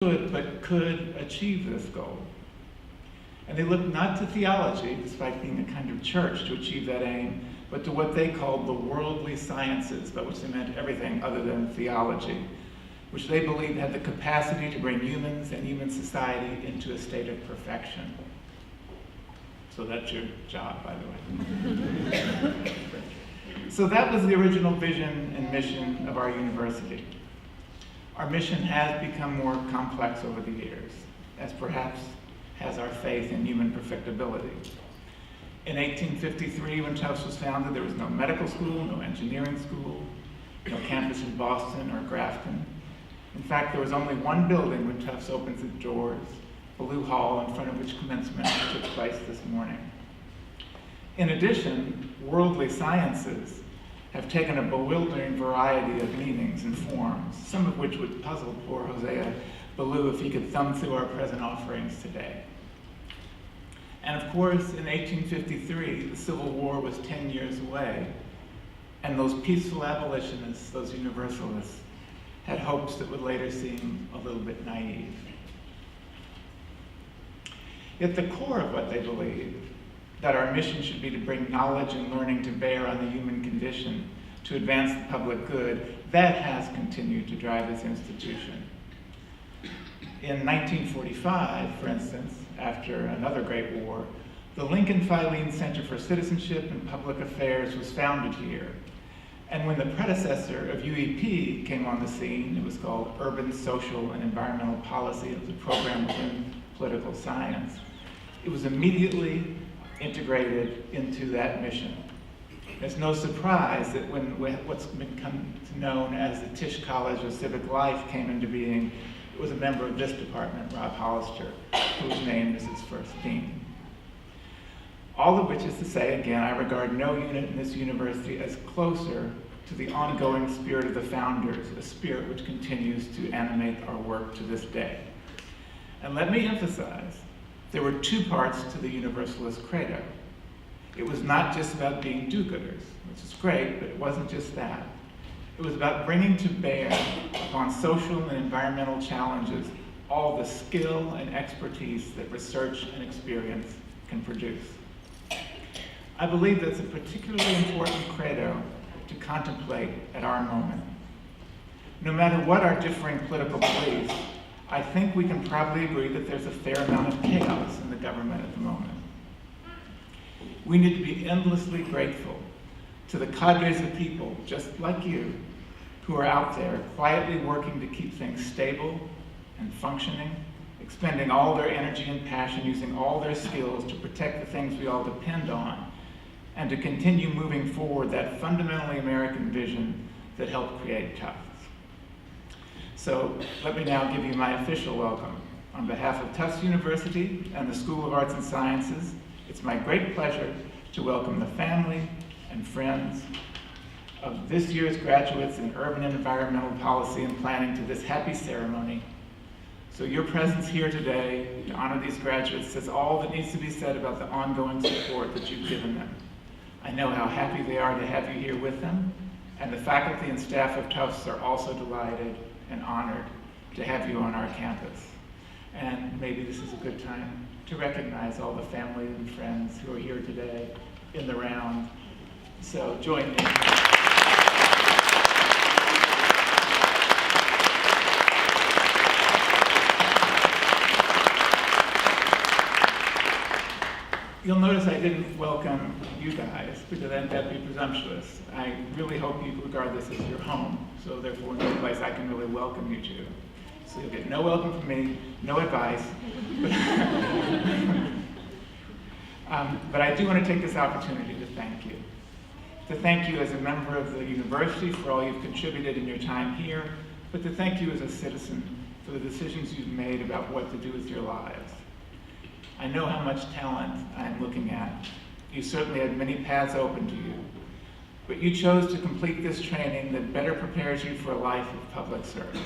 could achieve this goal. And they looked not to theology, despite being a kind of church, to achieve that aim, but to what they called the worldly sciences, by which they meant everything other than theology, which they believed had the capacity to bring humans and human society into a state of perfection. So that's your job, by the way. So that was the original vision and mission of our university. Our mission has become more complex over the years, as perhaps has our faith in human perfectibility. In 1853, when Tufts was founded, there was no medical school, no engineering school, no campus in Boston or Grafton. In fact, there was only one building when Tufts opened its doors, Ballou Hall, in front of which commencement took place this morning. In addition, worldly sciences have taken a bewildering variety of meanings and forms, some of which would puzzle poor Hosea Ballou if he could thumb through our present offerings today. And of course, in 1853, the Civil War was 10 years away, and those peaceful abolitionists, those universalists, had hopes that would later seem a little bit naive. Yet the core of what they believed, that our mission should be to bring knowledge and learning to bear on the human condition to advance the public good, that has continued to drive this institution. In 1945, for instance, after another great war, the Lincoln Filene Center for Citizenship and Public Affairs was founded here. And when the predecessor of UEP came on the scene, it was called Urban, Social, and Environmental Policy. It was a program within political science. It was immediately integrated into that mission. It's no surprise that when what's become known as the Tisch College of Civic Life came into being, it was a member of this department, Rob Hollister, who was named as its first dean. All of which is to say, again, I regard no unit in this university as closer to the ongoing spirit of the founders, a spirit which continues to animate our work to this day. And let me emphasize, there were two parts to the Universalist credo. It was not just about being do-gooders, which is great, but it wasn't just that. It was about bringing to bear upon social and environmental challenges all the skill and expertise that research and experience can produce. I believe that's a particularly important credo to contemplate at our moment. No matter what our differing political beliefs, I think we can probably agree that there's a fair amount of chaos in the government at the moment. We need to be endlessly grateful to the cadres of people, just like you, who are out there quietly working to keep things stable and functioning, expending all their energy and passion, using all their skills to protect the things we all depend on, and to continue moving forward that fundamentally American vision that helped create Tufts. So let me now give you my official welcome. On behalf of Tufts University and the School of Arts and Sciences, it's my great pleasure to welcome the family and friends of this year's graduates in Urban and Environmental Policy and Planning to this happy ceremony. So your presence here today to honor these graduates says all that needs to be said about the ongoing support that you've given them. I know how happy they are to have you here with them, and the faculty and staff of Tufts are also delighted and honored to have you on our campus. And maybe this is a good time to recognize all the family and friends who are here today in the round. So join me. You'll notice I didn't welcome you guys because that'd be presumptuous. I really hope you regard this as your home, so therefore no place I can really welcome you to. So you'll get no welcome from me, no advice. But I do want to take this opportunity to thank you. To thank you as a member of the university for all you've contributed in your time here, but to thank you as a citizen for the decisions you've made about what to do with your lives. I know how much talent I'm looking at. You certainly had many paths open to you, but you chose to complete this training that better prepares you for a life of public service.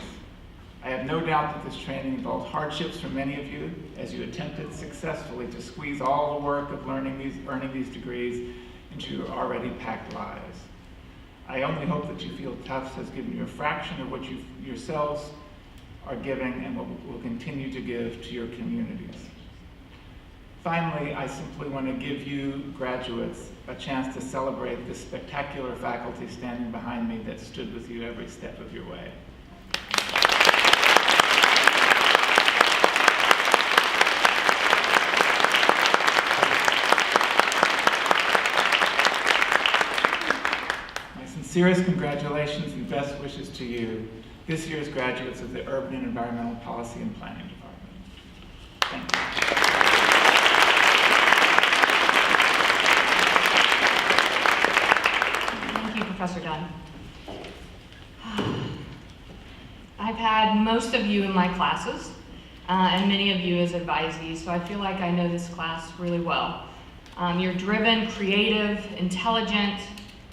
I have no doubt that this training involved hardships for many of you as you attempted successfully to squeeze all the work of earning these degrees into your already packed lives. I only hope that you feel Tufts has given you a fraction of what you yourselves are giving and will continue to give to your communities. Finally, I simply want to give you graduates a chance to celebrate the spectacular faculty standing behind me that stood with you every step of your way. My sincerest congratulations and best wishes to you, this year's graduates of the Urban and Environmental Policy and Planning Department. Thank you. Professor Dunn. I've had most of you in my classes, and many of you as advisees, so I feel like I know this class really well. You're driven, creative, intelligent,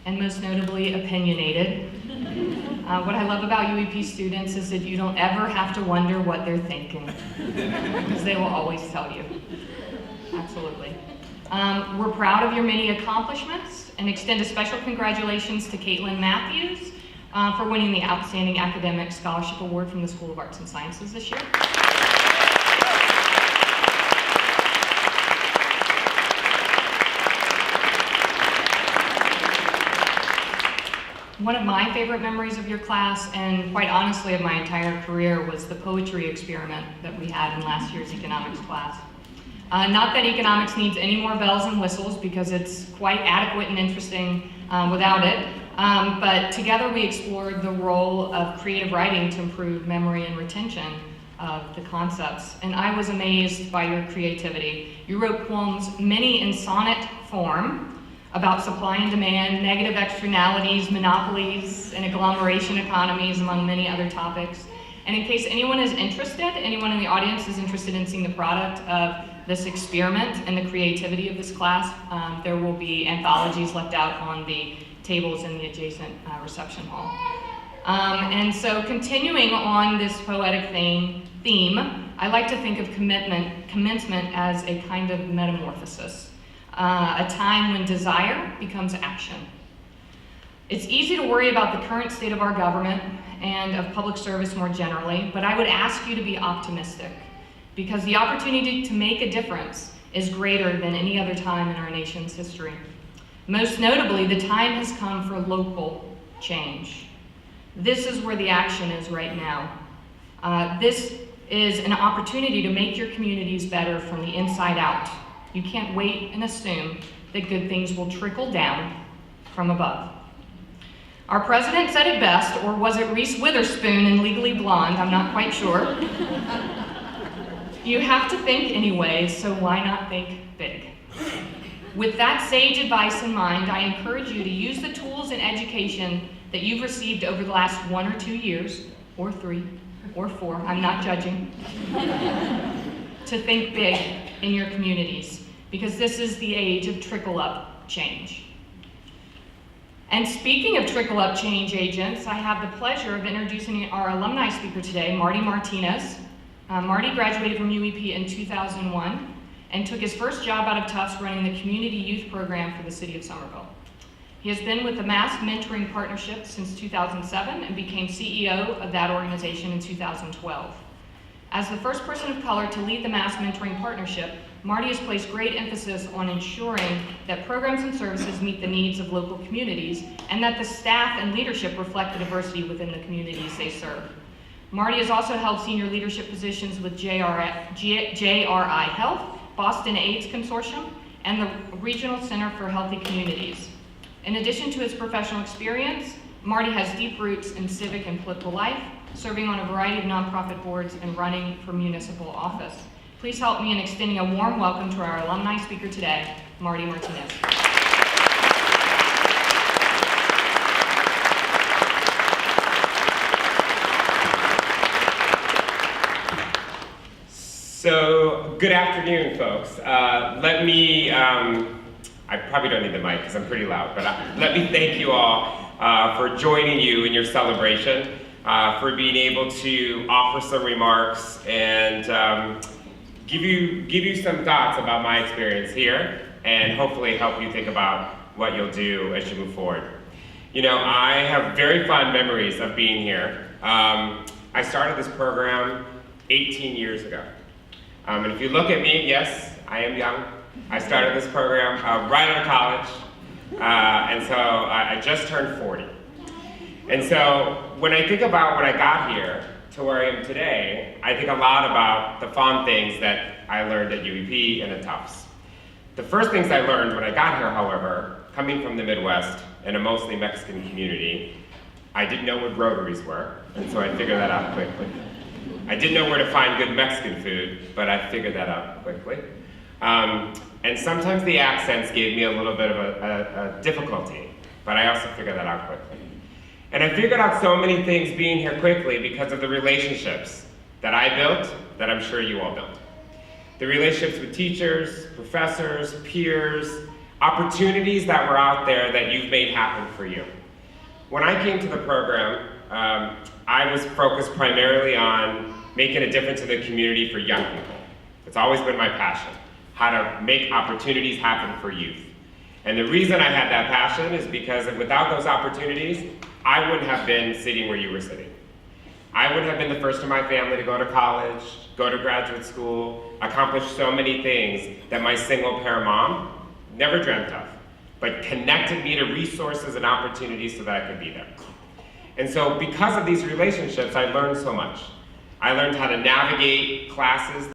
and most notably opinionated. What I love about UEP students is that you don't ever have to wonder what they're thinking, because they will always tell you. Absolutely. We're proud of your many accomplishments and extend a special congratulations to Caitlin Matthews for winning the Outstanding Academic Scholarship Award from the School of Arts and Sciences this year. One of my favorite memories of your class, and quite honestly of my entire career, was the poetry experiment that we had in last year's economics class. Not that economics needs any more bells and whistles, because it's quite adequate and interesting without it, but together we explored the role of creative writing to improve memory and retention of the concepts, and I was amazed by your creativity. You wrote poems, many in sonnet form, about supply and demand, negative externalities, monopolies, and agglomeration economies, among many other topics. And in case anyone is interested, anyone in the audience is interested in seeing the product of this experiment and the creativity of this class, there will be anthologies left out on the tables in the adjacent reception hall. And so continuing on this poetic theme, I like to think of commencement as a kind of metamorphosis, a time when desire becomes action. It's easy to worry about the current state of our government and of public service more generally, but I would ask you to be optimistic, because the opportunity to make a difference is greater than any other time in our nation's history. Most notably, the time has come for local change. This is where the action is right now. This is an opportunity to make your communities better from the inside out. You can't wait and assume that good things will trickle down from above. Our president said it best, or was it Reese Witherspoon in Legally Blonde? I'm not quite sure. You have to think anyway, so why not think big? With that sage advice in mind, I encourage you to use the tools and education that you've received over the last 1 or 2 years, or 3, or 4, I'm not judging, to think big in your communities, because this is the age of trickle-up change. And speaking of trickle-up change agents, I have the pleasure of introducing our alumni speaker today, Marty Martinez. Marty graduated from UEP in 2001 and took his first job out of Tufts running the community youth program for the city of Somerville. He has been with the Mass Mentoring Partnership since 2007 and became CEO of that organization in 2012. As the first person of color to lead the Mass Mentoring Partnership, Marty has placed great emphasis on ensuring that programs and services meet the needs of local communities and that the staff and leadership reflect the diversity within the communities they serve. Marty has also held senior leadership positions with JRI Health, Boston AIDS Consortium, and the Regional Center for Healthy Communities. In addition to his professional experience, Marty has deep roots in civic and political life, serving on a variety of nonprofit boards and running for municipal office. Please help me in extending a warm welcome to our alumni speaker today, Marty Martinez. So, good afternoon, folks. I probably don't need the mic because I'm pretty loud, but let me thank you all for joining you in your celebration, for being able to offer some remarks and give you some thoughts about my experience here, and hopefully help you think about what you'll do as you move forward. You know, I have very fond memories of being here. I started this program 18 years ago. And if you look at me, yes, I am young. I started this program right out of college, and so I just turned 40. And so when I think about when I got here to where I am today, I think a lot about the fun things that I learned at UEP and at Tufts. The first things I learned when I got here, however, coming from the Midwest in a mostly Mexican community, I didn't know what rotaries were, and so I figured that out quickly. I didn't know where to find good Mexican food, but I figured that out quickly. And sometimes the accents gave me a little bit of a difficulty, but I also figured that out quickly. And I figured out so many things being here quickly because of the relationships that I built, that I'm sure you all built. The relationships with teachers, professors, peers, opportunities that were out there that you've made happen for you. When I came to the program, I was focused primarily on making a difference in the community for young people. It's always been my passion, how to make opportunities happen for youth. And the reason I had that passion is because without those opportunities, I wouldn't have been sitting where you were sitting. I wouldn't have been the first in my family to go to college, go to graduate school, accomplish so many things that my single parent mom never dreamt of, but connected me to resources and opportunities so that I could be there. And so because of these relationships, I learned so much. I learned how to navigate classes